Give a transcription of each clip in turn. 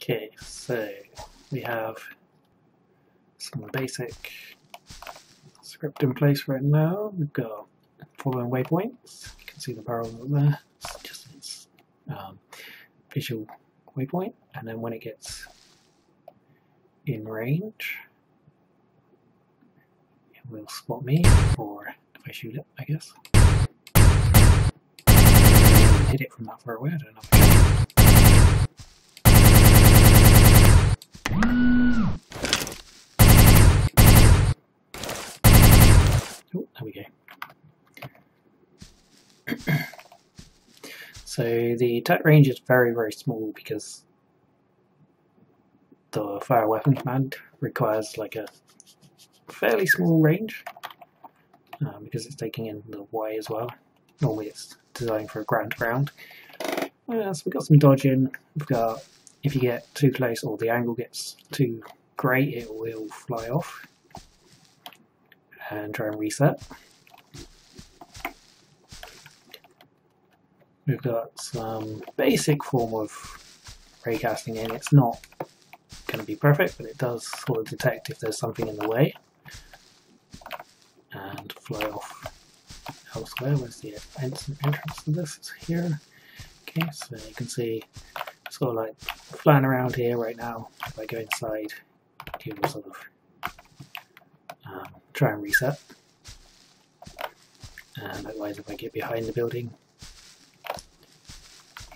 Okay, so we have some basic script in place right now. We've got following waypoints. You can see the barrel up there. It's just its visual waypoint, and then when it gets in range, it will spot me, or if I shoot it, I guess. Hit it from that far away, I don't know. Oh, there we go. So the attack range is very, very small because the fire weapon command requires like a fairly small range because it's taking in the Y as well. Normally it's designed for a ground to ground. So we've got some dodging. We've got, if you get too close or the angle gets too great, it will fly off and try and reset. We've got some basic form of raycasting in. It's not going to be perfect, but it does sort of detect if there's something in the way and fly off elsewhere. Where's the entrance to this? It's here. Okay, so you can see it's sort of like flying around here right now. If I go inside, it will sort of try and reset. And likewise, if I get behind the building,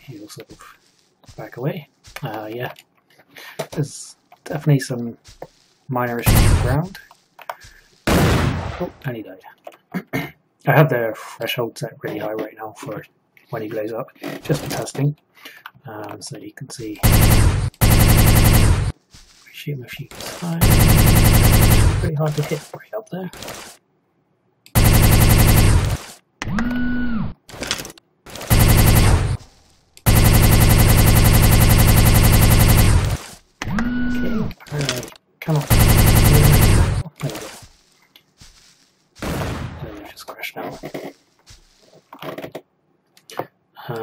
he will sort of back away. Yeah, there's definitely some minor issues on the ground. Oh, and he died. I have the threshold set really high right now for when he blows up, just for testing. So you can see, shoot him a few times. It's pretty hard to hit right up there. Cannot. There we go. They've just crashed now.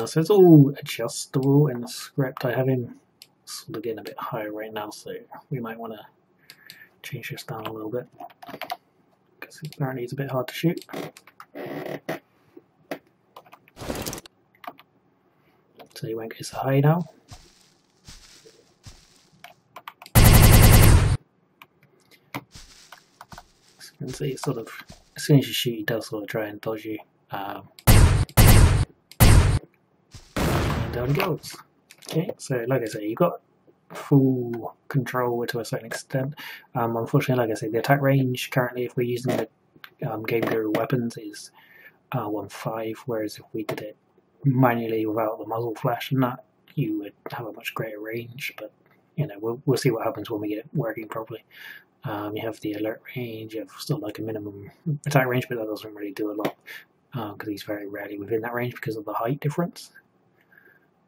So it's all adjustable in the script. I have him sort of getting a bit higher right now, so we might want to change this down a little bit because apparently it's a bit hard to shoot. So he won't go so high now. And see, sort of, as soon as you shoot, he does sort of try and dodge you. And down he goes. Okay, so like I say, you've got full control to a certain extent. Unfortunately, like I say, the attack range currently, if we're using the Game Guru weapons, is 1.5, whereas if we did it manually without the muzzle flash and that, you would have a much greater range. But you know, we'll see what happens when we get it working properly. You have the alert range, you have still like a minimum attack range, but that doesn't really do a lot because he's very rarely within that range because of the height difference.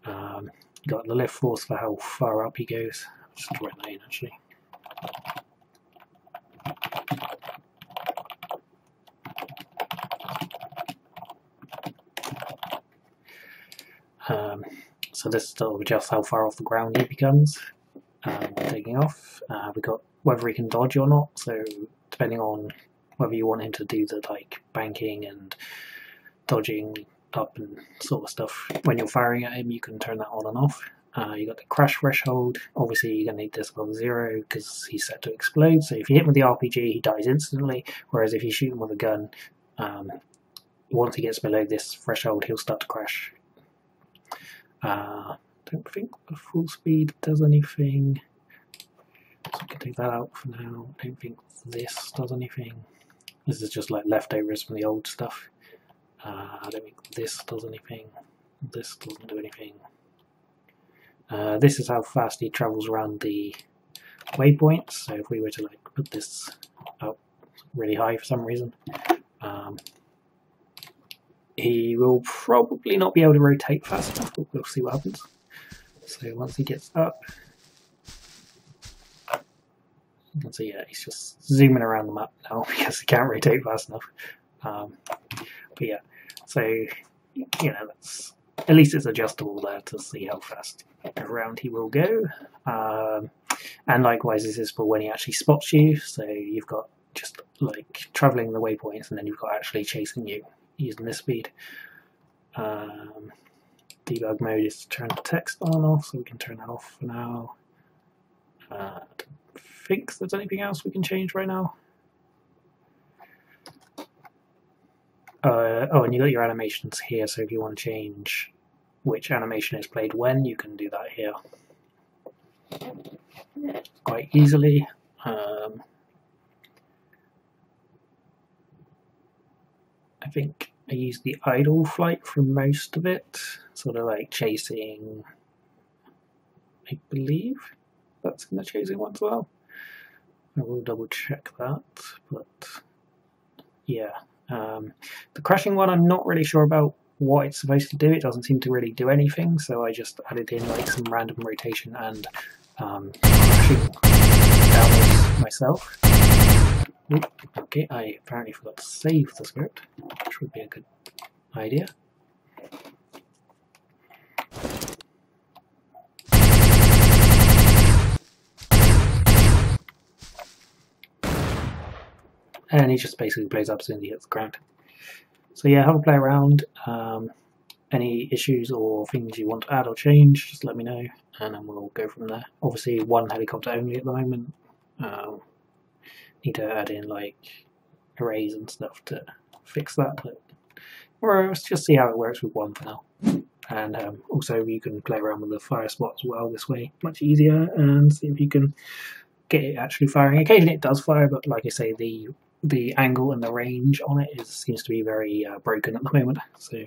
You got the lift force for how far up he goes. I'll just write that in actually. So this sort of adjusts how far off the ground he becomes when taking off. We've got whether he can dodge or not, so depending on whether you want him to do the like banking and dodging up and sort of stuff when you're firing at him, you can turn that on and off. You got the crash threshold. Obviously you're going to need this above 0 because he's set to explode, so if you hit him with the RPG he dies instantly, whereas if you shoot him with a gun, once he gets below this threshold he'll start to crash. Don't think the full speed does anything. So we can take that out for now. I don't think this does anything. This is just like leftovers from the old stuff. I don't think this does anything. This doesn't do anything. This is how fast he travels around the waypoints. So if we were to like put this up really high for some reason, he will probably not be able to rotate fast enough, but we'll see what happens. So once he gets up, you can see, yeah, he's just zooming around the map now because he can't rotate fast enough. But yeah, so you know, that's at least it's adjustable there to see how fast around he will go. And likewise, this is for when he actually spots you. So you've got just like traveling the waypoints, and then you've got actually chasing you using this speed. Debug mode is to turn the text on and off, so we can turn that off for now. I don't think there's anything else we can change right now. Oh, and you got your animations here, so if you want to change which animation is played when, you can do that here quite easily. I think I use the idle flight for most of it, sort of like chasing, I believe that's in the chasing one as well. I will double check that, but yeah. The crashing one I'm not really sure about what it's supposed to do. It doesn't seem to really do anything, so I just added in like some random rotation and crashing downwards myself. Oop, okay, I apparently forgot to save the script, which would be a good idea. And he just basically blows up as soon as he hits the ground. So yeah, have a play around. Any issues or things you want to add or change, just let me know, and then we'll go from there. Obviously, one helicopter only at the moment. Need to add in like arrays and stuff to fix that, but let's just see how it works with one for now. And also, you can play around with the fire spot as well this way, much easier, and see if you can get it actually firing. Occasionally, it does fire, but like I say, the angle and the range on it seems to be very broken at the moment. So